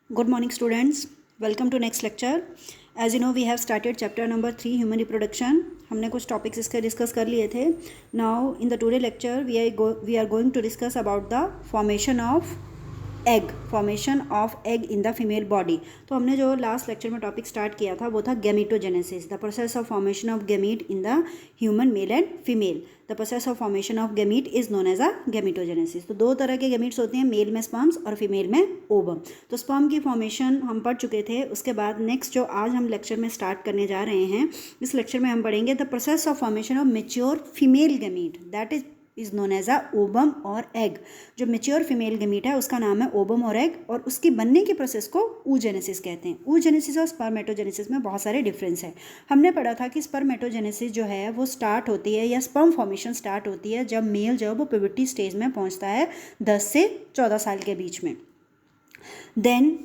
Good morning, students. Welcome to next lecture. As you know, we have started chapter number 3, human reproduction. हमने कुछ topics इसके discuss कर लिए थे. Now in the today lecture we are going to discuss about the formation of egg in the female body. तो हमने जो last lecture में टॉपिक स्टार्ट किया था वो था gametogenesis, the process of formation of gamete in the human male and female. The process of formation of gamete is known as a gametogenesis. तो दो तरह के गैमीट्स होते हैं, मेल में स्पर्म्स और फीमेल में ओवम. तो स्पर्म की फॉर्मेशन हम पढ़ चुके थे. उसके बाद नेक्स्ट जो आज हम लेक्चर में स्टार्ट करने जा रहे हैं, इस लेक्चर में हम पढ़ेंगे the process of formation of mature female gamete, that is known as a ovum और एग. जो मेच्योर फीमेल गैमीट है उसका नाम है ओवम और एग, और उसकी बनने के प्रोसेस को oogenesis कहते हैं. oogenesis और स्पर्मेटोजेनेसिस में बहुत सारे डिफरेंस है. हमने पढ़ा था कि स्पर्मेटोजेनेसिस जो है वो स्टार्ट होती है या स्पर्म फॉर्मेशन स्टार्ट होती है जब मेल जो है वो प्यूबर्टी स्टेज में पहुंचता है 10 से 14 साल के बीच में. देन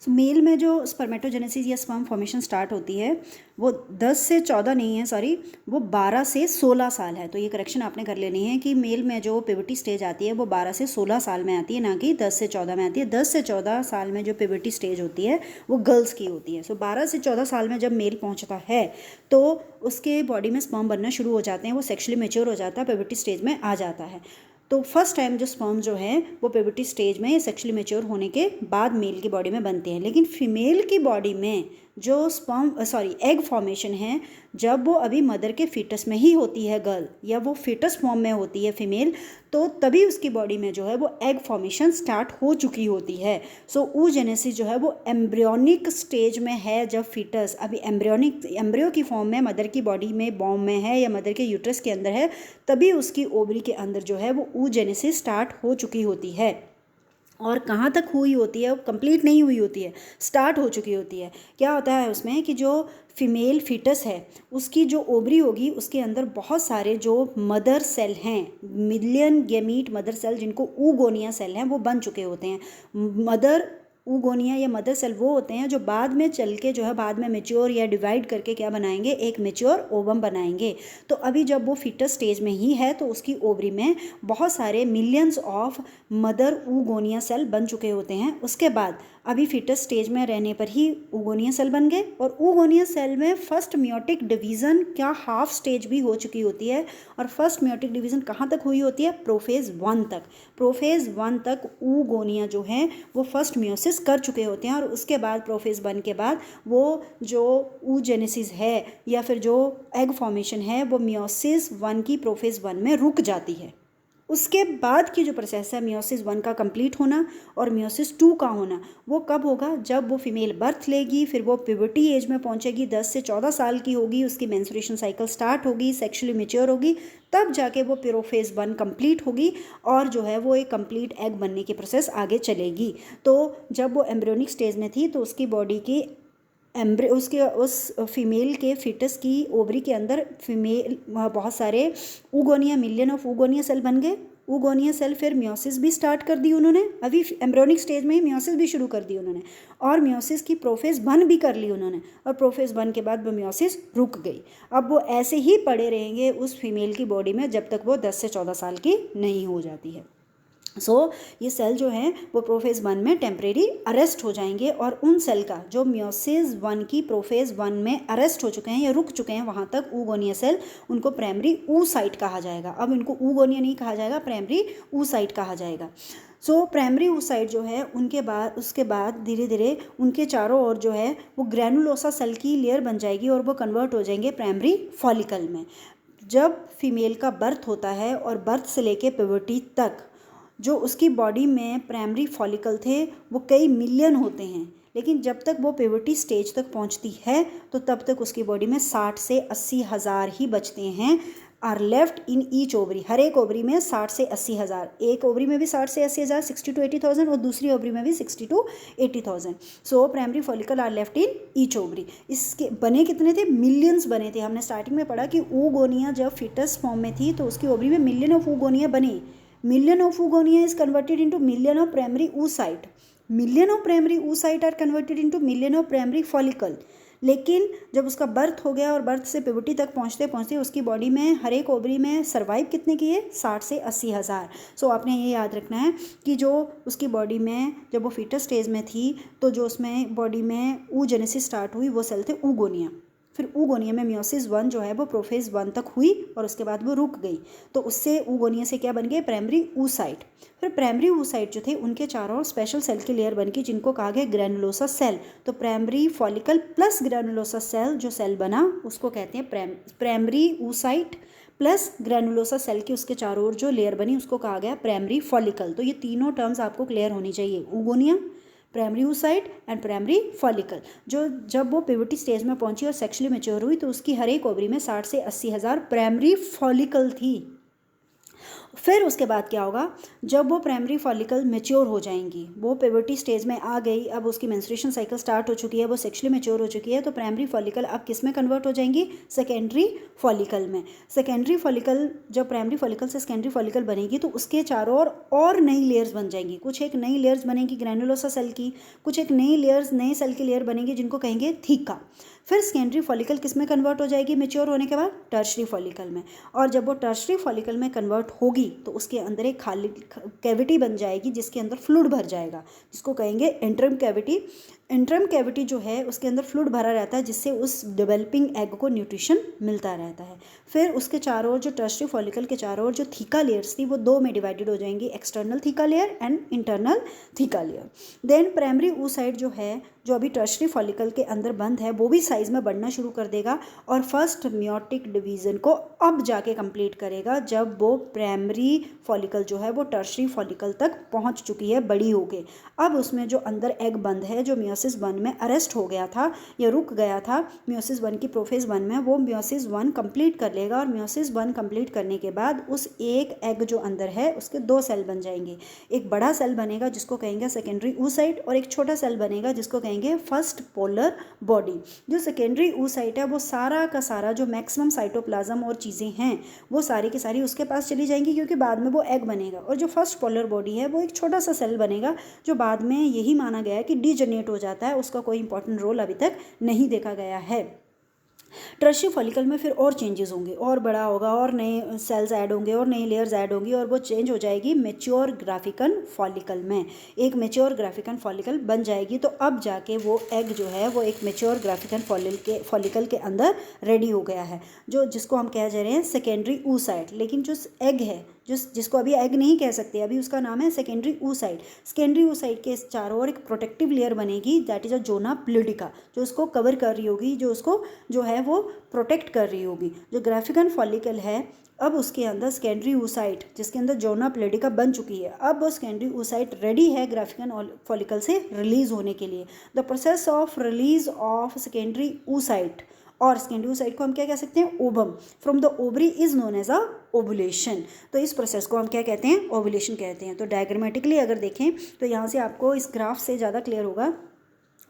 मेल में जो स्पर्मेटोजेनेसिस या स्पर्म फॉर्मेशन स्टार्ट होती है वो 10 से 14 नहीं है, सॉरी, वो 12 से 16 साल है. तो ये करेक्शन आपने कर लेनी है कि मेल में जो प्यूबर्टी स्टेज आती है वो 12 से 16 साल में आती है, ना कि 10 से 14 में आती है. 10 से 14 साल में जो प्यूबर्टी स्टेज होती है वो गर्ल्स की होती है. सो 12 से 14 साल में जब मेल पहुँचता है तो उसके बॉडी में स्पर्म बनना शुरू हो जाते हैं, वो सेक्शुअली मैच्योर हो जाता है, प्यूबर्टी स्टेज में आ जाता है. तो फर्स्ट टाइम जो स्पर्म जो है वो प्यूबर्टी स्टेज में सेक्शुअली मैच्योर होने के बाद मेल की बॉडी में बनते हैं. लेकिन फीमेल की बॉडी में जो एग फॉर्मेशन है, जब वो अभी मदर के फीटस में ही होती है गर्ल, या वो फीटस फॉर्म में होती है फीमेल, तो तभी उसकी बॉडी में जो है वो एग फॉर्मेशन स्टार्ट हो चुकी होती है. सो oogenesis जो है वो एम्ब्रियोनिक स्टेज में है, जब फीटस अभी एम्ब्रियो की फॉर्म में मदर की बॉडी में बॉम में है या मदर के यूट्रस के अंदर है, तभी उसकी ओवरी के अंदर जो है वो oogenesis स्टार्ट हो चुकी होती है. और कहाँ तक हुई होती है, वो कंप्लीट नहीं हुई होती है, स्टार्ट हो चुकी होती है. क्या होता है उसमें कि जो फीमेल फीटस है उसकी जो ओवरी होगी उसके अंदर बहुत सारे जो मदर सेल हैं, मिलियन गैमीट मदर सेल, जिनको oogonia सेल हैं, वो बन चुके होते हैं. मदर oogonia या मदर सेल वो होते हैं जो बाद में चल के जो है बाद में मेच्योर या डिवाइड करके क्या बनाएंगे, एक मेच्योर ओवम बनाएंगे. तो अभी जब वो फीटस स्टेज में ही है तो उसकी ओवरी में बहुत सारे millions of mother oogonia cell बन चुके होते हैं. उसके बाद अभी फीटस स्टेज में रहने पर ही oogonia सेल बन गए, और oogonia सेल में फर्स्ट मियोटिक डिवीज़न क्या हाफ स्टेज भी हो चुकी होती है. और फर्स्ट मियोटिक डिवीज़न कहाँ तक हुई होती है, प्रोफेज 1 तक. प्रोफेज 1 तक oogonia जो है वो फर्स्ट मियोसिस कर चुके होते हैं, और उसके बाद प्रोफेज 1 के बाद वो जो oogenesis है या फिर जो एग फॉर्मेशन है वो मियोसिस 1 की प्रोफेज 1 में रुक जाती है. उसके बाद की जो प्रोसेस है मियोसिस 1 का कंप्लीट होना और मियोसिस 2 का होना, वो कब होगा, जब वो फीमेल बर्थ लेगी, फिर वो प्यूबर्टी एज में पहुंचेगी, 10 से 14 साल की होगी, उसकी मेंस्ट्रुएशन साइकिल स्टार्ट होगी, सेक्शुअली मैच्योर होगी, तब जाके वो प्रोफेज 1 कंप्लीट होगी और जो है वो एक कंप्लीट एग बनने की प्रोसेस आगे चलेगी. तो जब वो एम्ब्रियोनिक स्टेज में थी तो उसकी बॉडी की उसके उस फीमेल के फीटस की ओवरी के अंदर फीमेल बहुत सारे oogonia, million of oogonia cell बन गए. oogonia सेल फिर मियोसिस भी स्टार्ट कर दी उन्होंने, अभी एम्ब्रियोनिक स्टेज में ही मियोसिस भी शुरू कर दी उन्होंने, और मियोसिस की प्रोफेज 1 भी कर ली उन्होंने, और प्रोफेज 1 के बाद वो मियोसिस रुक गई. अब वो ऐसे ही पड़े रहेंगे उस फीमेल की बॉडी में जब तक वो 10 से 14 साल की नहीं हो जाती है. ये सेल जो है वो प्रोफेज 1 में टेम्परेरी अरेस्ट हो जाएंगे, और उन सेल का जो मियोसिस 1 की प्रोफेज 1 में अरेस्ट हो चुके हैं या रुक चुके हैं वहाँ तक oogonia सेल, उनको प्राइमरी oocyte कहा जाएगा. अब इनको oogonia नहीं कहा जाएगा, प्राइमरी oocyte कहा जाएगा. प्राइमरी oocyte जो है उसके बाद धीरे धीरे उनके चारों ओर जो है वो ग्रैनुलोसा सेल की लेयर बन जाएगी और वो कन्वर्ट हो जाएंगे प्राइमरी फॉलिकल में. जब फीमेल का बर्थ होता है और बर्थ से लेके प्यूबर्टी तक जो उसकी बॉडी में प्राइमरी फॉलिकल थे वो कई मिलियन होते हैं, लेकिन जब तक वो प्यूबर्टी स्टेज तक पहुंचती है तो तब तक उसकी बॉडी में 60 से 80 हज़ार ही बचते हैं, are left in each ovary. हर एक ओवरी में 60 से 80 हज़ार, एक ओवरी में भी 60 से 80 हज़ार, 60 to 80,000, और दूसरी ओवरी में भी 60 to 80,000. Primary follicle are left in each ovary. इसके बने कितने थे, मिलियंस बने थे. हमने स्टार्टिंग में पढ़ा कि oogonia जब फीटस फॉर्म में थी तो उसकी ओवरी में मिलियन ऑफ oogonia बने. Million of oogonia is converted into million of primary oocyte. Million of primary oocyte are converted into million of primary follicle. लेकिन जब उसका बर्थ हो गया और बर्थ से प्यूबर्टी तक पहुँचते पहुँचते उसकी बॉडी में हर एक ओवरी में सर्वाइव कितने की है, 60 से 80 हज़ार। सो आपने ये याद रखना है कि जो उसकी बॉडी में जब वो फीटस स्टेज में थी तो जो उसमें बॉडी में oogenesis स्टार्ट हुई वो सेल थे oogonia। फिर oogonia में मियोसिस 1 जो है वो प्रोफेज 1 तक हुई और उसके बाद वो रुक गई, तो उससे oogonia से क्या बन गए, प्राइमरी oocyte। फिर प्राइमरी oocyte जो थे उनके चारों ओर स्पेशल सेल की लेयर बन गई जिनको कहा गया ग्रैनुलोसा सेल। तो primary follicle plus granulosa cell जो सेल बना उसको कहते हैं primary oocyte plus granulosa cell की उसके चारों ओर जो लेयर बनी उसको कहा गया प्राइमरी फॉलिकल। तो ये तीनों टर्म्स आपको क्लियर होनी चाहिए, oogonia, primary oocyte and primary follicle. जो जब वो प्यूबर्टी स्टेज में पहुंची और सेक्सुअली मैच्योर हुई तो उसकी हर एक ओवरी में 60 से 80 हज़ार प्राइमरी फॉलिकल थी। फिर उसके बाद क्या होगा, जब वो प्राइमरी फॉलिकल मैच्योर हो जाएंगी, वो प्यूबर्टी स्टेज में आ गई, अब उसकी मेंस्ट्रुएशन साइकिल स्टार्ट हो चुकी है, वो सेक्सुअली मैच्योर हो चुकी है, तो प्राइमरी फॉलिकल अब किस में कन्वर्ट हो जाएंगी, सेकेंडरी फॉलिकल में। सेकेंडरी फॉलिकल जब प्राइमरी फॉलिकल से सेकेंडरी फॉलिकल बनेगी तो उसके चारों ओर और नई लेयर्स बन जाएंगी। कुछ एक नई लेयर्स बनेगी ग्रैनुलोसा सेल की, कुछ एक नई लेयर्स नए सेल की लेयर बनेगी जिनको कहेंगे थीका। फिर सेकेंडरी फॉलिकल किस में कन्वर्ट हो जाएगी मैच्योर होने के बाद, टर्शरी फॉलिकल में। और जब वो टर्शरी फॉलिकल में कन्वर्ट होगी तो उसके अंदर एक खाली कैविटी बन जाएगी जिसके अंदर फ्लूइड भर जाएगा, जिसको कहेंगे एंट्रम कैविटी। एंट्रम कैविटी जो है उसके अंदर फ्लूइड भरा रहता है जिससे उस डेवलपिंग एग को न्यूट्रिशन मिलता रहता है। फिर उसके चारों ओर जो टर्शरी फॉलिकल के चारों ओर जो थीका लेयर्स थी वो दो में डिवाइडेड हो जाएंगी, external theca layer and internal theca layer. Then primary oocyte जो है जो अभी टर्शरी फॉलिकल के अंदर बंद है वो भी साइज में बढ़ना शुरू कर देगा और फर्स्ट मियोटिक डिवीजन को अब जाके कंप्लीट करेगा जब वो प्राइमरी फॉलिकल जो है वो टर्शरी फॉलिकल तक पहुंच चुकी है बड़ी हो गई। अब उसमें जो अंदर एग बंद है जो मियोसिस 1 में अरेस्ट हो गया था या रुक गया था मियोसिस 1 की प्रोफेज 1 में, वो मियोसिस 1 कंप्लीट कर लेगा और मियोसिस 1 कंप्लीट करने के बाद उस एक एग जो अंदर है उसके दो सेल बन जाएंगे। एक बड़ा सेल बनेगा जिसको कहेंगे सेकेंडरी oocyte और एक छोटा सेल बनेगा जिसको कहेंगे फर्स्ट पोलर बॉडी। जो सेकेंडरी oocyte है वो सारा का सारा जो मैक्सिमम साइटोप्लाज्म और चीज़ें हैं वो सारी की सारी उसके पास चली जाएंगी क्योंकि बाद में वो एग बनेगा। और जो फर्स्ट पोलर बॉडी है वो एक छोटा सा सेल बनेगा जो बाद में यही माना गया है कि डीजनरेट हो जाता है, उसका कोई इंपॉर्टेंट रोल अभी तक नहीं देखा गया है। टर्शरी फॉलिकल में फिर और चेंजेस होंगे, और बड़ा होगा और नए सेल्स ऐड होंगे और नई लेयर्स ऐड होंगी और वो चेंज हो जाएगी मेच्योर ग्राफिकन फॉलिकल में। एक मेच्योर ग्राफिकन फॉलिकल बन जाएगी तो अब जाके वो एग जो है वो एक मेच्योर ग्राफिकन फॉलिकल के अंदर रेडी हो गया है, जो जिसको हम कह जा रहे हैं सेकेंडरी oocyte। लेकिन जो एग है जिसको अभी एग नहीं कह सकते, अभी उसका नाम है सेकेंडरी oocyte। सेकेंडरी oocyte के चारों ओर एक प्रोटेक्टिव लेयर बनेगी दैट इज अ जोना प्लूडिका जो उसको कवर कर रही होगी, जो उसको जो है वो प्रोटेक्ट कर रही होगी। जो ग्राफिकन फॉलिकल है अब उसके अंदर सेकेंडरी oocyte जिसके अंदर जोना प्लूडिका बन चुकी है, अब वो सेकेंडरी oocyte रेडी है ग्राफिकन फॉलिकल से रिलीज होने के लिए। The process of release of secondary oocyte और सेकेंडरी oocyte को हम क्या कह सकते हैं, ovum from the ovary is known as a ovulation. तो इस प्रोसेस को हम क्या कहते हैं, ओवुलेशन कहते हैं। तो डायग्रामेटिकली अगर देखें तो यहाँ से आपको इस ग्राफ से ज़्यादा क्लियर होगा।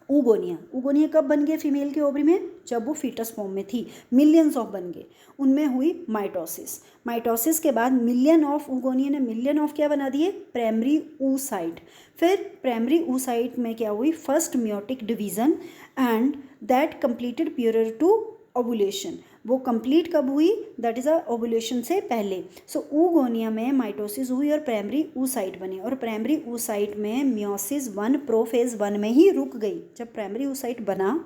oogonia कब बन गए फीमेल के ओवरी में, जब वो फीटस फॉर्म में थी, मिलियंस ऑफ बन गए, उनमें हुई माइटोसिस के बाद मिलियन ऑफ oogonia ने मिलियन ऑफ क्या बना दिए, प्राइमरी oocyte। फिर प्राइमरी oocyte में क्या हुई, first meiotic division and that completed prior to ovulation. वो कंप्लीट कब हुई, दैट इज़ अ ओवुलेशन से पहले। सो oogonia में माइटोसिस हुई और प्राइमरी oocyte बनी और प्राइमरी oocyte में मियोसिस 1 प्रोफेज 1 में ही रुक गई। जब प्राइमरी oocyte बना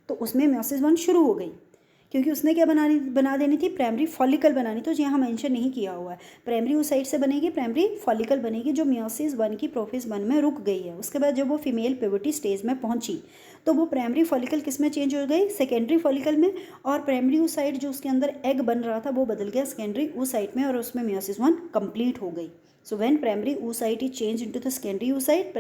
तो उसमें मियोसिस 1 शुरू हो गई क्योंकि उसने क्या बना देनी थी, प्राइमरी फॉलिकल बनानी। तो यहाँ मेंशन नहीं किया हुआ है, प्राइमरी oocyte से बनेगी प्राइमरी फॉलिकल बनेगी जो मियोसिस 1 की प्रोफेज 1 में रुक गई है। उसके बाद जब वो फीमेल प्यूबर्टी स्टेज में पहुंची तो वो प्राइमरी फॉलिकल किस में चेंज हो गई, सेकेंडरी फॉलिकल में, और प्राइमरी oocyte जो उसके अंदर एग बन रहा था वो बदल गया सेकेंडरी oocyte में और उसमें मियोसिस 1 कंप्लीट हो गई। So when primary oocyte is changed into the secondary oocyte,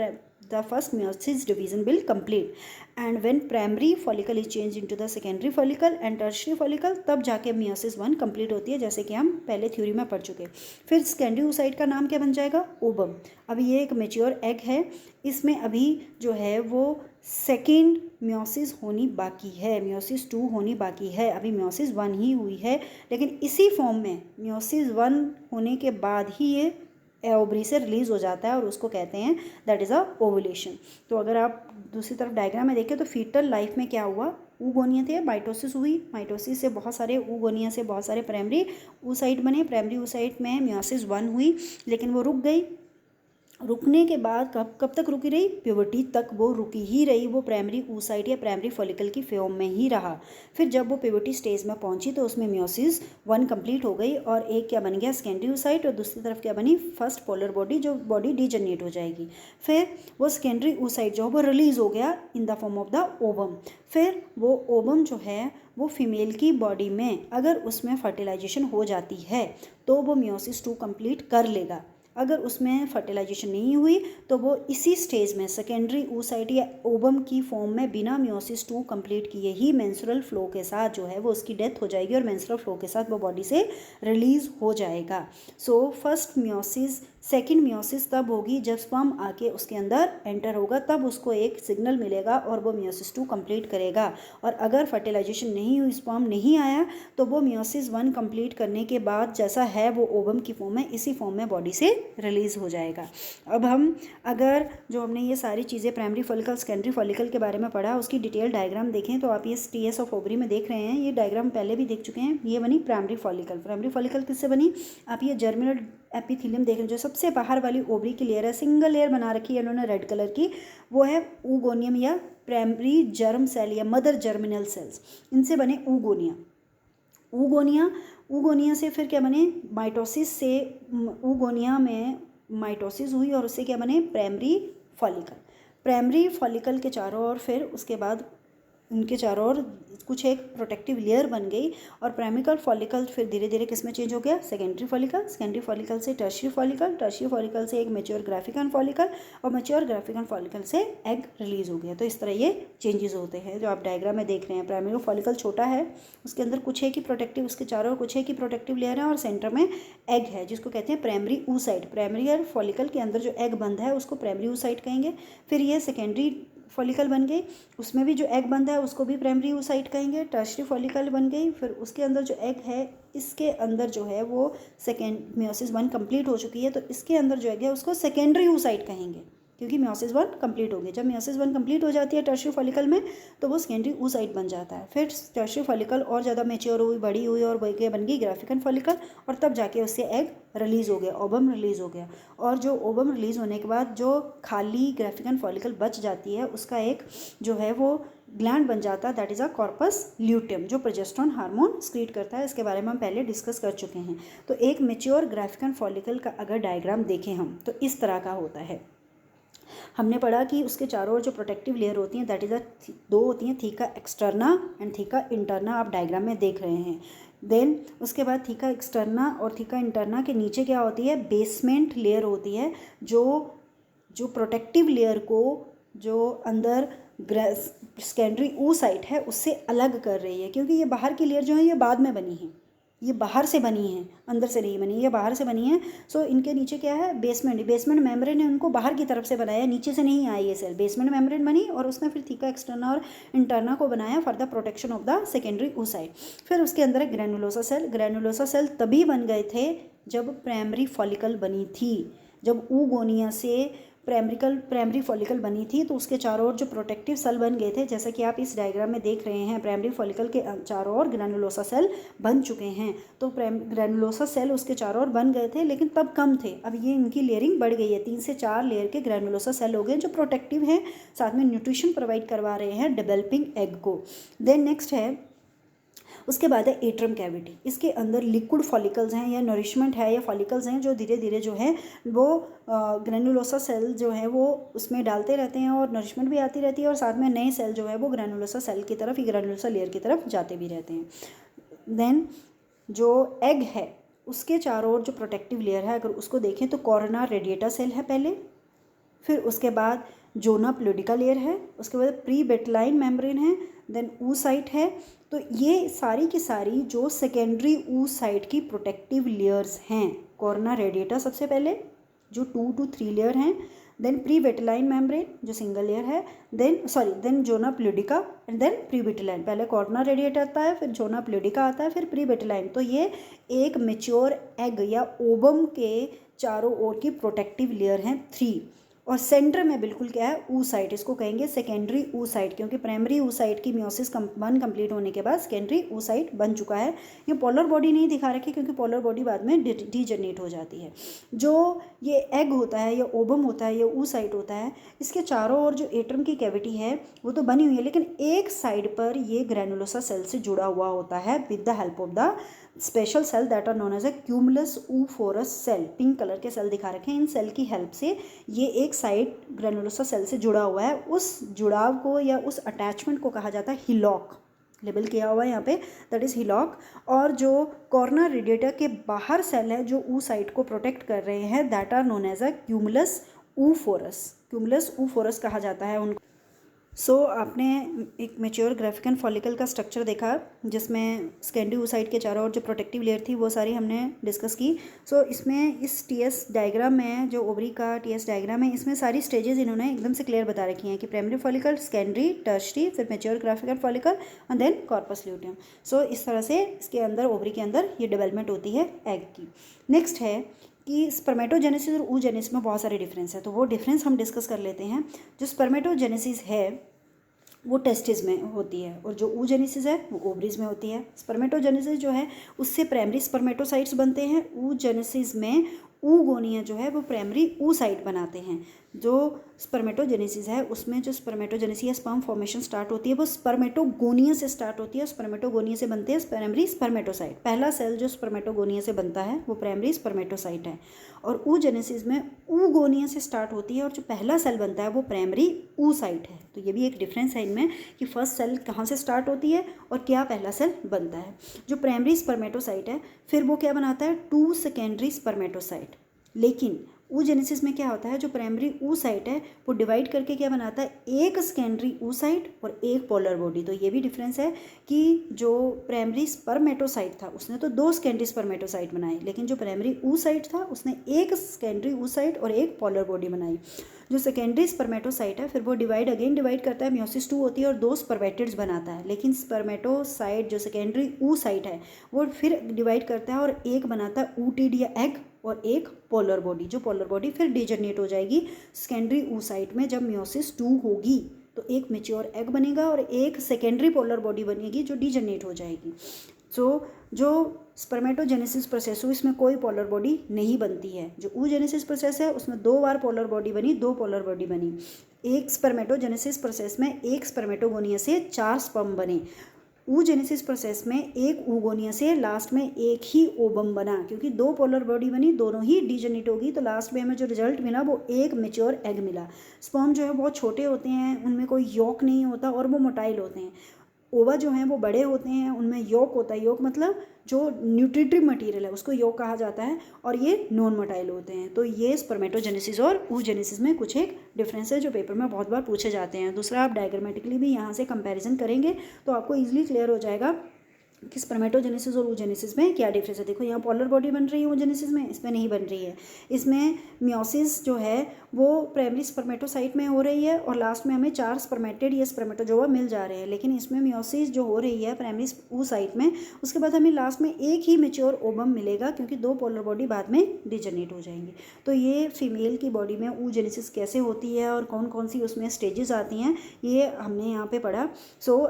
the first meiosis division will complete, and when primary follicle is changed into the secondary follicle and tertiary follicle तब जाके meiosis 1 complete होती है, जैसे कि हम पहले theory में पढ़ चुके। फिर secondary oocyte का नाम क्या बन जाएगा, ओवम। अभी ये एक मेच्योर एग है, इसमें अभी जो है वो सेकेंड मियोसिस होनी बाकी है, मियोसिस 2 होनी बाकी है, अभी मियोसिस 1 ही हुई है। लेकिन इसी फॉर्म में मियोसिस 1 होने के बाद ही ये ओवरी से रिलीज हो जाता है और उसको कहते हैं दैट इज़ अ ओवुलेशन। तो अगर आप दूसरी तरफ डायग्राम में देखें तो फीटल लाइफ में क्या हुआ, oogonia थे, माइटोसिस हुई, माइटोसिस से बहुत सारे oogonia से बहुत सारे प्राइमरी oocyte बने, प्राइमरी oocyte में मियोसिस 1 हुई लेकिन वो रुक गई। रुकने के बाद कब तक रुकी रही, प्यूबर्टी तक वो रुकी ही रही, वो प्राइमरी oocyte या प्राइमरी फॉलिकल की फॉर्म में ही रहा। फिर जब वो प्यूबर्टी स्टेज में पहुंची तो उसमें मियोसिस 1 कंप्लीट हो गई और एक क्या बन गया, सेकेंडरी oocyte, और दूसरी तरफ क्या बनी, फर्स्ट पोलर बॉडी, जो बॉडी डीजनरेट हो जाएगी। फिर वो सेकेंडरी oocyte जो वो रिलीज हो गया in the form of the ovum. फिर वो ओवम जो है वो फीमेल की बॉडी में अगर उसमें फर्टिलाइजेशन हो जाती है तो वो मियोसिस 2 कंप्लीट कर लेगा। अगर उसमें फर्टिलाइजेशन नहीं हुई तो वो इसी स्टेज में सेकेंडरी oocyte या ओवम की फॉर्म में बिना मियोसिस 2 कंप्लीट किए ही मेंस्ट्रुअल फ्लो के साथ जो है वो उसकी डेथ हो जाएगी और मेंस्ट्रुअल फ्लो के साथ वो बॉडी से रिलीज हो जाएगा। So first meiosis, second meiosis तब होगी जब स्पर्म आके उसके अंदर एंटर होगा, तब उसको एक सिग्नल मिलेगा और वो मियोसिस 2 कंप्लीट करेगा। और अगर फर्टिलाइजेशन नहीं हुई, स्पर्म नहीं आया, तो वो मियोसिस 1 कंप्लीट करने के बाद जैसा है वो ओवम की फॉर्म में, इसी फॉर्म में बॉडी से रिलीज़ हो जाएगा। अब हम अगर जो हमने ये सारी चीज़ें प्राइमरी फॉलिकल सेकेंडरी फॉलिकल के बारे में पढ़ा उसकी डिटेल डायग्राम देखें तो आप ये टीएस ऑफ ओवरी में देख रहे हैं, ये डायग्राम पहले भी देख चुके हैं। ये बनी प्राइमरी फॉलिकल। प्राइमरी फॉलिकल किससे बनी, आप ये जर्मिनल एपिथेलियम देख रहे हैं, जो सबसे बाहर वाली ओवरी की लेयर है, सिंगल लेयर बना रखी है इन्होंने रेड कलर की, वो है oogonia या प्राइमरी जर्म सेल या मदर जर्मिनल सेल्स, इनसे बने oogonia। oogonia से फिर क्या बने, माइटोसिस से oogonia में माइटोसिस हुई और उससे क्या बने, प्राइमरी फॉलिकल। प्राइमरी फॉलिकल के चारों ओर फिर उसके बाद उनके चारों ओर कुछ एक प्रोटेक्टिव लेयर बन गई और प्राइमरी फॉलिकल फिर धीरे धीरे किस में चेंज हो गया, सेकेंडरी फॉलिकल, सेकेंडरी फॉलिकल से टर्शियरी फॉलिकल, टर्शियरी फॉलिकल से एक मैच्योर ग्राफिकन फॉलिकल और मैच्योर ग्राफिकन फॉलिकल से एग रिलीज हो गया। तो इस तरह ये चेंजेस होते हैं जो आप डायग्राम में देख रहे हैं। प्राइमरी फॉलिकल छोटा है, उसके अंदर कुछ है कि प्रोटेक्टिव, उसके चारों ओर कुछ है कि प्रोटेक्टिव लेयर है और सेंटर में एग है जिसको कहते हैं प्राइमरी oocyte। प्राइमरी फॉलिकल के अंदर जो एग बंद है उसको प्राइमरी oocyte कहेंगे। फिर ये सेकेंडरी फॉलिकल बन गई, उसमें भी जो एग बंद है उसको भी प्राइमरी oocyte कहेंगे। टर्शियरी फॉलिकल बन गई, फिर उसके अंदर जो एग है, इसके अंदर जो है वो सेकेंड मियोसिस 1 कंप्लीट हो चुकी है तो इसके अंदर जो एग है उसको सेकेंडरी oocyte कहेंगे क्योंकि मियोसिस 1 कंप्लीट हो गई। जब मियोसिस 1 कंप्लीट हो जाती है टर्शियरी फॉलिकल में तो वो सेकेंडरी oocyte बन जाता है। फिर टर्शियरी फॉलिकल और ज़्यादा मैच्योर हुई, बड़ी हुई और बन गई ग्राफिकन फॉलिकल और तब जाके उससे एग रिलीज़ हो गया, ओवम रिलीज़ हो गया। और जो ओवम रिलीज़ होने के बाद जो खाली ग्राफिकन फॉलिकल बच जाती है उसका एक जो है वो ग्लैंड बन जाता है, that is a corpus luteum, जो प्रोजेस्टेरोन हार्मोन स्क्रीट करता है। इसके बारे में हम पहले डिस्कस कर चुके हैं। तो एक मैच्योर ग्राफिकन फॉलिकल का अगर डायग्राम देखें हम तो इस तरह का होता है। हमने पढ़ा कि उसके चारों ओर जो प्रोटेक्टिव लेयर होती हैं दैट इज़ दो होती हैं, theca externa and theca interna, आप डायग्राम में देख रहे हैं। देन उसके बाद थीका एक्सटर्ना और थीका इंटरना के नीचे क्या होती है, बेसमेंट लेयर होती है जो प्रोटेक्टिव लेयर को जो अंदर सेकेंडरी oocyte है उससे अलग कर रही है, क्योंकि ये बाहर की लेयर जो है ये बाद में बनी है, ये बाहर से बनी है, अंदर से नहीं बनी, ये बाहर से बनी है। सो इनके नीचे क्या है, बेसमेंट मेम्ब्रेन ने उनको बाहर की तरफ से बनाया, नीचे से नहीं आई ये सेल, बेसमेंट मेम्ब्रेन बनी और उसने फिर थीका एक्सटर्ना और इंटरना को बनाया for the protection of the secondary oocyte। फिर उसके अंदर एक ग्रैनुलोसा सेल तभी बन गए थे जब प्राइमरी फॉलिकल बनी थी। जब oogonia से प्राइमरी फॉलिकल बनी थी तो उसके चारों ओर जो प्रोटेक्टिव सेल बन गए थे, जैसा कि आप इस डायग्राम में देख रहे हैं, प्राइमरी फॉलिकल के चारों ओर ग्रैनुलोसा सेल बन चुके हैं। तो ग्रैनुलोसा सेल उसके चारों ओर बन गए थे लेकिन तब कम थे, अब ये इनकी लेयरिंग बढ़ गई है, 3 से 4 लेयर के ग्रैनुलोसा सेल हो गए जो प्रोटेक्टिव हैं, साथ में न्यूट्रिशन प्रोवाइड करवा रहे हैं डेवलपिंग एग को। देन नेक्स्ट है, उसके बाद है एट्रम कैविटी। इसके अंदर लिक्विड फॉलिकल्स हैं या नरिशमेंट है या फॉलिकल्स हैं जो धीरे धीरे जो है वो ग्रैनुलोसा सेल जो है वो उसमें डालते रहते हैं और नरिशमेंट भी आती रहती है और साथ में नए सेल जो है वो ग्रैनुलोसा सेल की तरफ या ग्रैनुलोसा लेयर की तरफ जाते भी रहते हैं। देन जो एग है उसके चारों ओर जो प्रोटेक्टिव लेयर है अगर उसको देखें तो कोरोना रेडिएटा सेल है पहले, फिर उसके बाद जोना प्लूडिका लेयर है, उसके बाद प्री बेटलाइन मेम्ब्रेन है, देन oocyte है। तो ये सारी की सारी जो सेकेंडरी oocyte की प्रोटेक्टिव लेयर्स हैं, कोरोना रेडिएटा सबसे पहले जो 2 to 3 लेयर हैं, देन प्री बेटलाइन मेम्ब्रेन जो सिंगल लेयर है, then zona pellucida and then perivitelline. पहले कोरोना रेडिएटा आता है, फिर जोना प्लूडिका आता है, फिर प्री बेटलाइन। तो ये एक मैच्योर एग या ओवम के चारों ओर की प्रोटेक्टिव लेयर हैं 3, और सेंटर में बिल्कुल क्या है, oocyte, इसको कहेंगे सेकेंडरी oocyte, क्योंकि प्राइमरी oocyte की म्योसिस 1 कंप्लीट होने के बाद सेकेंडरी oocyte बन चुका है। ये पोलर बॉडी नहीं दिखा रखी क्योंकि पोलर बॉडी बाद में डीजनरेट हो जाती है। जो ये एग होता है या ओवम होता है या oocyte होता है, इसके चारों ओर जो एट्रम की कैविटी है वो तो बनी हुई है, लेकिन एक साइड पर ये ग्रैनुलोसा सेल से जुड़ा हुआ होता है with the help of the special cell that are known as a cumulus oophorous cell. Pink colour के सेल दिखा रखे हैं। इन सेल की हेल्प से ये एक साइड ग्रैनुलोसा सेल से जुड़ा हुआ है। उस जुड़ाव को या उस अटैचमेंट को कहा जाता है हिलॉक, लेबल किया हुआ है यहाँ पे, दैट इज़ हिलॉक। और जो कॉर्नर रेडिएटर के बाहर सेल है जो oocyte को प्रोटेक्ट कर रहे हैं, that are known as a cumulus oophorous। Cumulus oophorous कहा जाता है उनको। आपने एक मैच्योर ग्राफिकन फॉलिकल का स्ट्रक्चर देखा जिसमें सेकेंडरी oocyte के चारों ओर जो प्रोटेक्टिव लेयर थी वो सारी हमने डिस्कस की। इसमें इस टीएस डायग्राम में जो ओवरी का टीएस डायग्राम है, इसमें सारी स्टेजेस इन्होंने एकदम से क्लियर बता रखी हैं कि प्राइमरी फॉलिकल, सेकेंडरी, टर्शरी, फिर mature Graafian follicle and then corpus luteum. इस तरह से इसके अंदर ओवरी के अंदर ये डेवलपमेंट होती है एग की। नेक्स्ट है कि स्पर्मेटोजेनेसिस और oogenesis में बहुत सारे डिफरेंस है, तो वो डिफरेंस हम डिस्कस कर लेते हैं। जो स्पर्मेटोजेनेसिस है वो टेस्टिस में होती है और जो oogenesis है वो ओवरीज में होती है। स्पर्मेटोजेनेसिस जो है उससे प्राइमरी स्पर्मेटोसाइट्स बनते हैं। oogenesis में oogonia जो है वो प्राइमरी oocyte बनाते हैं। जो स्पर्मेटोजेनेसिस है उसमें जो स्पर्मेटोजेनेसिस या स्पर्म फॉर्मेशन स्टार्ट होती है वो स्पर्मेटोगोनिया से स्टार्ट होती है। स्पर्मेटोगोनिया से बनते हैं प्राइमरी स्पर्मेटोसाइट। पहला सेल जो स्पर्मेटोगोनिया से बनता है वो प्राइमरी स्पर्मेटोसाइट है। और oogenesis में oogonia से स्टार्ट होती है और जो पहला सेल बनता है वो प्राइमरी oocyte है। तो ये भी एक डिफरेंस है इनमें कि फर्स्ट सेल कहाँ से स्टार्ट होती है और क्या पहला सेल बनता है। जो प्राइमरी स्पर्मेटोसाइट है फिर वो क्या बनाता है, 2 सेकेंडरी स्पर्मेटोसाइट। लेकिन oogenesis में क्या होता है, जो प्राइमरी oocyte है वो डिवाइड करके क्या बनाता है, एक सेकेंडरी oocyte और एक पोलर बॉडी। तो ये भी डिफरेंस है कि जो प्राइमरी स्पर्मेटोसाइट था उसने तो 2 सेकेंडरी स्पर्मेटोसाइट बनाए, लेकिन जो प्राइमरी oocyte था उसने एक सेकेंडरी oocyte और एक पोलर बॉडी बनाई। जो सेकेंडरी स्पर्मेटोसाइट है फिर वो डिवाइड करता है, म्योसिस 2 होती है और 2 स्पर्मेटिड्स बनाता है। लेकिन स्पर्मेटोसाइट जो सेकेंडरी oocyte है वो फिर डिवाइड करता है और एक बनाता है oocyte या एग और एक पोलर बॉडी। जो पोलर बॉडी फिर डिजनरेट हो जाएगी सेकेंडरी oocyte में। जब म्योसिस 2 होगी तो एक मैच्योर एग बनेगा और एक सेकेंडरी पोलर बॉडी बनेगी जो डिजनरेट हो जाएगी। जो स्पर्मेटोजेनेसिस प्रोसेस हो इसमें कोई पोलर बॉडी नहीं बनती है। जो oogenesis प्रोसेस है उसमें 2 बार पोलर बॉडी बनी, 2 पोलर बॉडी बनी। एक स्पर्मेटोजेनेसिस प्रोसेस में एक स्पर्मेटोगोनिया से 4 स्पर्म बने। oogenesis प्रोसेस में एक oogonia से लास्ट में एक ही ओबम बना, क्योंकि 2 पोलर बॉडी बनी, दोनों ही डिजनरेट होगी तो लास्ट में हमें जो रिजल्ट मिला वो एक मैच्योर एग मिला। स्पर्म जो है बहुत छोटे होते हैं, उनमें कोई यॉक नहीं होता और वो मोटाइल होते हैं। ओवा जो हैं वो बड़े होते हैं, उनमें यॉक होता है। यॉक मतलब जो न्यूट्रिटिव मटेरियल है उसको यॉक कहा जाता है, और ये नॉन मोटाइल होते हैं। तो ये स्पर्मेटोजेनेसिस और oogenesis में कुछ एक डिफरेंस है जो पेपर में बहुत बार पूछे जाते हैं। दूसरा, आप डायग्रामेटिकली भी यहाँ से कंपैरिजन करेंगे तो आपको ईजिली क्लियर हो जाएगा कि स्पर्मेटोजेनेसिस और oogenesis में क्या डिफरेंस है। देखो यहाँ पोलर बॉडी बन रही है oogenesis में, इसमें नहीं बन रही है। इसमें म्योसिस जो है वो प्राइमरी स्पर्मेटोसाइट में हो रही है और लास्ट में हमें 4 स्पर्मेटिड या स्पर्मेटोजोआ मिल जा रहे हैं। लेकिन इसमें म्योसिस जो हो रही है प्राइमरी oocyte में, उसके बाद हमें लास्ट में एक ही मैच्योर ओवम मिलेगा क्योंकि 2 पोलर बॉडी बाद में डिजनरेट हो जाएंगी। तो ये फीमेल की बॉडी में oogenesis कैसे होती है और कौन कौन सी उसमें स्टेजेस आती हैं ये हमने यहाँ पे पढ़ा।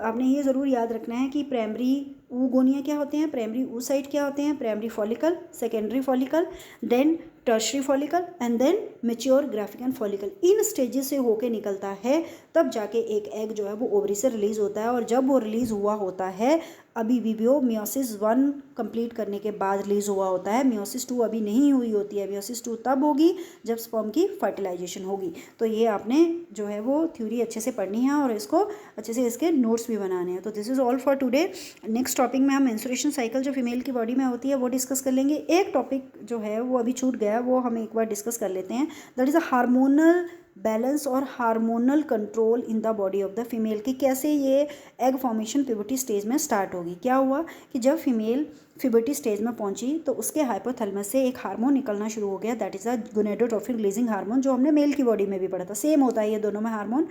आपने ये ज़रूर याद रखना है कि प्राइमरी oogonia क्या होते हैं, प्राइमरी oocyte क्या होते हैं, primary follicle, secondary follicle, then tertiary follicle and then mature Graafian follicle. इन स्टेजेस से होके निकलता है तब जाके एक एग जो है वो ओवरी से रिलीज़ होता है। और जब वो रिलीज़ हुआ होता है अभी भी वो म्योसिस 1 कंप्लीट करने के बाद रिलीज़ हुआ होता है। म्योसिस 2 अभी नहीं हुई होती है। म्योसिस 2 तब होगी जब स्पर्म की फर्टिलाइजेशन होगी। तो ये आपने जो है वो थ्योरी अच्छे से पढ़नी है और इसको अच्छे से इसके नोट्स भी बनाने हैं। तो this is all for today. Next topic में हम मेंस्ट्रुएशन साइकिल जो फीमेल की बॉडी में होती है वो डिस्कस कर लेंगे। एक टॉपिक जो है वो अभी छूट गया, वो हम एक बार डिस्कस कर लेते हैं, that is a hormonal balance और hormonal control in the body of the female. कि कैसे ये एग फॉर्मेशन प्यूबर्टी स्टेज में स्टार्ट होगी। क्या हुआ कि जब फीमेल प्यूबर्टी स्टेज में पहुंची तो उसके हाइपोथैलेमस से एक हार्मोन निकलना शुरू हो गया, that is a gonadotropin releasing hormone, जो हमने मेल की बॉडी में भी पढ़ा था। सेम होता है ये दोनों में हार्मोन।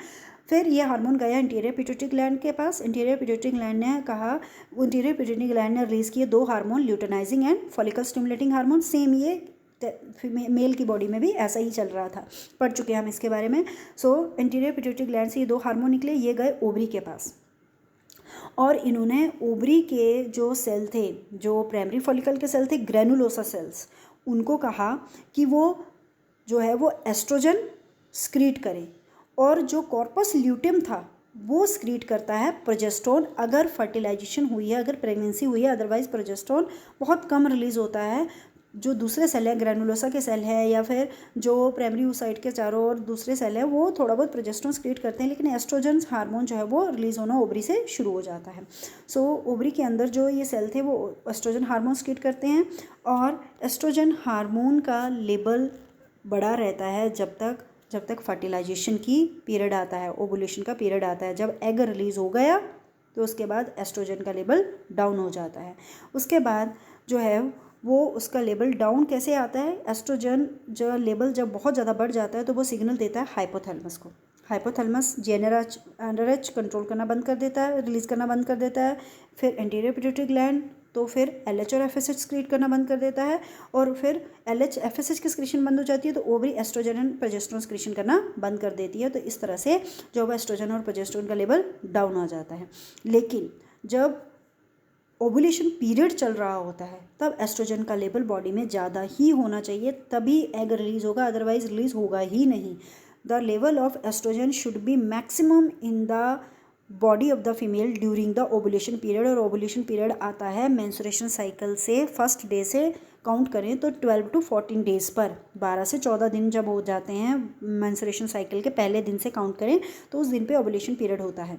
फिर ये हार्मोन गया इंटीरियर पिट्यूटरी ग्लैंड के पास। इंटीरियर पिट्यूटरी ग्लैंड ने कहा, इंटीरियर पिट्यूटरी ग्लैंड ने रिलीज़ किए 2 hormone, luteinising and follicle stimulating hormone. Same ये मेल की बॉडी में भी ऐसा ही चल रहा था, पढ़ चुके हैं हम इसके बारे में। सो एंटीरियर पिट्यूटरी ग्लैंड से ये 2 हार्मोन निकले, ये गए ओवरी के पास और इन्होंने ओवरी के जो सेल थे, जो प्राइमरी फॉलिकल के सेल थे, ग्रेनुलोसा सेल्स, उनको कहा कि वो जो है वो एस्ट्रोजन स्क्रीट करें, और जो कॉर्पस ल्यूटियम था वो स्क्रीट करता है प्रोजेस्टेरोन अगर फर्टिलाइजेशन हुई है, अगर प्रेगनेंसी हुई है। अदरवाइज प्रोजेस्टेरोन बहुत कम रिलीज़ होता है। जो दूसरे सेल है, ग्रेनुलोसा के सेल है या फिर जो प्राइमरी oocyte के चारों ओर दूसरे सेल है, वो थोड़ा बहुत प्रोजेस्टेरोन स्क्रीट करते हैं, लेकिन एस्ट्रोजन हार्मोन जो है वो रिलीज़ होना ओवरी से शुरू हो जाता है। सो ओवरी के अंदर जो ये सेल थे वो एस्ट्रोजन हार्मोन स्क्रीट करते हैं, और एस्ट्रोजन हार्मोन का लेवल बड़ा रहता है जब तक फर्टिलाइजेशन की पीरियड आता है, ओवुलेशन का पीरियड आता है। जब एग रिलीज़ हो गया तो उसके बाद एस्ट्रोजन का लेवल डाउन हो जाता है। उसके बाद जो है वो उसका लेवल डाउन कैसे आता है, एस्ट्रोजन जो लेवल जब बहुत ज़्यादा बढ़ जाता है तो वो सिग्नल देता है हाइपोथैलेमस को। हाइपोथैलेमस GnRH कंट्रोल करना बंद कर देता है, रिलीज़ करना बंद कर देता है। फिर एंटीरियर पिट्यूटरी ग्लैंड तो फिर LH और FSH स्क्रीट करना बंद कर देता है, और फिर LH FSH की स्क्रीशन बंद हो जाती है तो ovary oestrogen and progesterone secretion करना बंद कर देती है। तो इस तरह से जो एस्ट्रोजन और प्रोजेस्टेरोन का लेवल डाउन हो जाता है। लेकिन जब ओवुलेशन पीरियड चल रहा होता है तब एस्ट्रोजन का लेवल बॉडी में ज़्यादा ही होना चाहिए, तभी एग रिलीज़ होगा, अदरवाइज रिलीज़ होगा ही नहीं। The level of oestrogen should be maximum in the body of the female during the ovulation period, और ओवुलेशन पीरियड आता है मेंस्ट्रुएशन साइकिल से फर्स्ट डे से काउंट करें तो 12 to 14 डेज़ पर, 12 से 14 दिन जब हो जाते हैं मेंस्ट्रुएशन साइकिल के पहले दिन से काउंट करें तो उस दिन पे ओवुलेशन पीरियड होता है।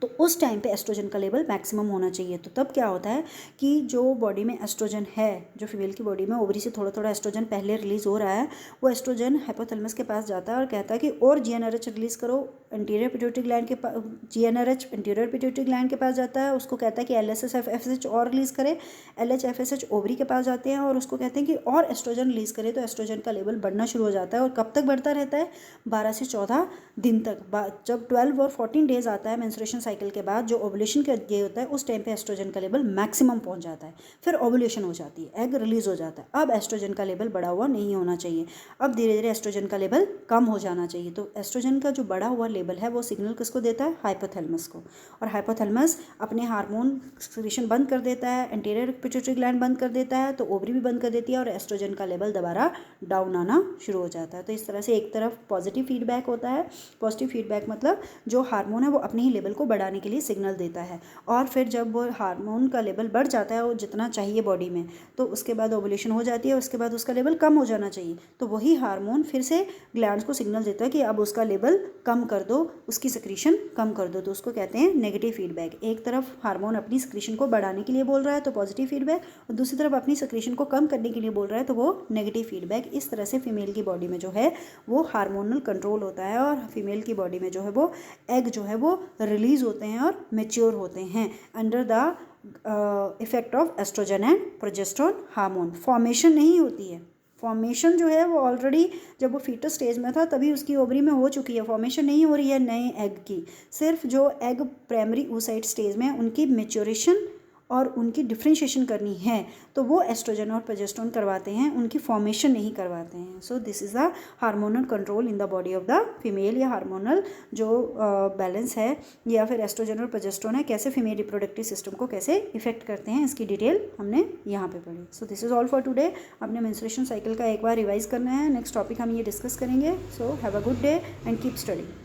तो उस टाइम पे एस्ट्रोजन का लेवल मैक्सिमम होना चाहिए। तो तब क्या होता है कि जो बॉडी में एस्ट्रोजन है, जो फीमेल की बॉडी में ओवरी से थोड़ा थोड़ा एस्ट्रोजन पहले रिलीज़ हो रहा है, वो एस्ट्रोजन हाइपोथैलेमस के पास जाता है और कहता है कि और GnRH रिलीज़ करो। एंटीरियर पिट्यूटरी ग्लैंड के पास GnRH एंटीरियर पिट्यूटरी ग्लैंड के पास जाता है, उसको कहता है कि LH FSH और रिलीज़ करे। LH FSH ओवरी के पास जाते हैं और उसको कहते हैं कि और एस्ट्रोजन रिलीज़ करे। तो एस्ट्रोजन का लेवल बढ़ना शुरू हो जाता है, और कब तक बढ़ता रहता है, 12 से 14 दिन तक। जब 12 और 14 डेज़ आता है मेंस्ट्रुएशन साइकिल के बाद, जो ओवुलेशन का डे होता है, उस टाइम पे एस्ट्रोजन का लेवल मैक्सिमम पहुंच जाता है। फिर ओवुलेशन हो जाती है, एग रिलीज़ हो जाता है। अब एस्ट्रोजन का लेवल बढ़ा हुआ नहीं होना चाहिए, अब धीरे धीरे एस्ट्रोजन का लेवल कम हो जाना चाहिए। तो एस्ट्रोजन का जो बढ़ा हुआ लेवल है वो सिग्नल किसको देता है, हाइपोथैलेमस को, और हाइपोथैलेमस अपने हार्मोन सिक्रीशन बंद कर देता है, एंटीरियर पिट्यूटरी ग्लैंड बंद कर देता है, तो ओवरी भी बंद कर देती है और एस्ट्रोजन का लेवल दोबारा डाउन आना शुरू हो जाता है। तो इस तरह से एक तरफ पॉजिटिव फीडबैक होता है। पॉजिटिव फीडबैक मतलब जो हार्मोन है वो अपने ही लेवल को बढ़ाने के लिए सिग्नल देता है, और फिर जब वो हार्मोन का लेवल बढ़ जाता है वो जितना चाहिए बॉडी में, तो उसके बाद ओवुलेशन हो जाती है, उसके बाद उसका लेवल कम हो जाना चाहिए। तो वही हार्मोन फिर से ग्लैंड्स को सिग्नल देता है कि अब उसका लेवल कम कर दो, उसकी सिक्रीशन कम कर दो। तो उसको कहते हैं नेगेटिव फीडबैक। एक तरफ हार्मोन अपनी सिक्रीशन को बढ़ाने के लिए बोल रहा है तो पॉजिटिव फीडबैक, और दूसरी तरफ अपनी सिक्रीशन को कम करने के लिए बोल रहा है तो वो नेगेटिव फीडबैक। इस तरह से फीमेल की बॉडी में जो है वो हार्मोनल कंट्रोल होता है, और फीमेल की बॉडी में जो है वो एग जो है वो रिलीज़ होते हैं और मेच्योर होते हैं under the effect of oestrogen and progesterone hormone. Formation नहीं होती है, फॉर्मेशन जो है वो ऑलरेडी जब वो फीटस स्टेज में था तभी उसकी ओवरी में हो चुकी है, फॉर्मेशन नहीं हो रही है नए एग की। सिर्फ जो एग प्राइमरी oocyte स्टेज में उनकी मेच्योरेशन और उनकी डिफ्रेंशिएशन करनी है तो वो एस्ट्रोजन और प्रोजेस्टेरोन करवाते हैं, उनकी फॉर्मेशन नहीं करवाते हैं। So this is the hormonal control in the body of the female, या हार्मोनल जो बैलेंस है या फिर एस्ट्रोजन और प्रोजेस्टेरोन है, कैसे फीमेल रिप्रोडक्टिव सिस्टम को कैसे इफेक्ट करते हैं, इसकी डिटेल हमने यहाँ पे पढ़ी। So this is all for today. अपने मेंस्ट्रुएशन साइकिल का एक बार रिवाइज करना है, नेक्स्ट टॉपिक हम ये डिस्कस करेंगे। So have a good day and keep studying.